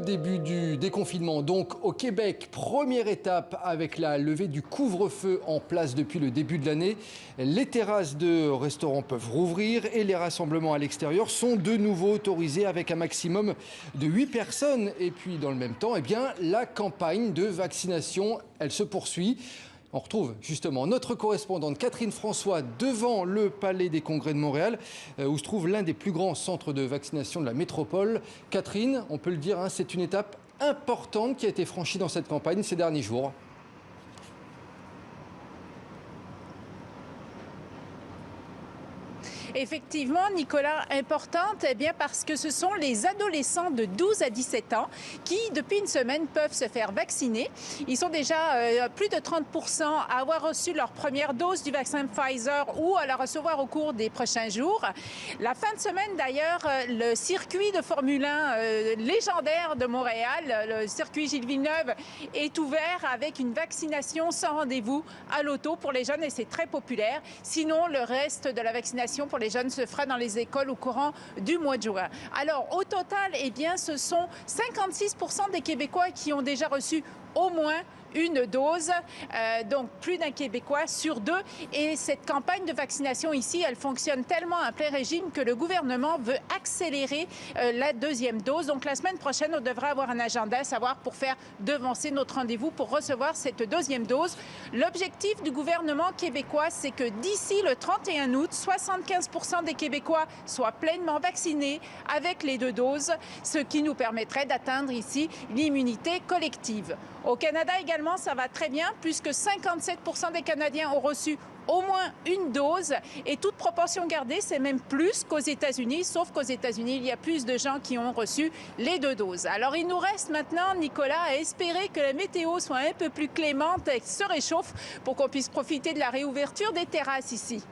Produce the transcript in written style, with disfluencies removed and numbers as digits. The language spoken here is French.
début du déconfinement, donc au Québec, première étape avec la levée du couvre-feu en place depuis le début de l'année. Les terrasses de restaurants peuvent rouvrir et les rassemblements à l'extérieur sont de nouveau autorisés avec un maximum de 8 personnes. Et puis dans le même temps, la campagne de vaccination, elle se poursuit. On retrouve justement notre correspondante Catherine François devant le Palais des Congrès de Montréal, où se trouve l'un des plus grands centres de vaccination de la métropole. Catherine, on peut le dire, c'est une étape importante qui a été franchie dans cette campagne ces derniers jours. Effectivement, Nicolas, importante, parce que ce sont les adolescents de 12 à 17 ans qui, depuis une semaine, peuvent se faire vacciner. Ils sont déjà plus de 30% à avoir reçu leur première dose du vaccin Pfizer ou à la recevoir au cours des prochains jours. La fin de semaine, d'ailleurs, le circuit de Formule 1 légendaire de Montréal, le circuit Gilles Villeneuve, est ouvert avec une vaccination sans rendez-vous à l'auto pour les jeunes et c'est très populaire. Sinon, le reste de la vaccination pour les jeunes se fera dans les écoles au courant du mois de juin. Alors, au total, ce sont 56% des Québécois qui ont déjà reçu au moins une dose, donc plus d'un Québécois sur deux. Et cette campagne de vaccination ici, elle fonctionne tellement à plein régime que le gouvernement veut accélérer la deuxième dose. Donc la semaine prochaine, on devrait avoir un agenda, à savoir pour faire devancer notre rendez-vous pour recevoir cette deuxième dose. L'objectif du gouvernement québécois, c'est que d'ici le 31 août, 75% des Québécois soient pleinement vaccinés avec les deux doses, ce qui nous permettrait d'atteindre ici l'immunité collective. Au Canada également, ça va très bien puisque 57% des Canadiens ont reçu au moins une dose et toute proportion gardée, c'est même plus qu'aux États-Unis, sauf qu'aux États-Unis, il y a plus de gens qui ont reçu les deux doses. Alors il nous reste maintenant, Nicolas, à espérer que la météo soit un peu plus clémente et se réchauffe pour qu'on puisse profiter de la réouverture des terrasses ici.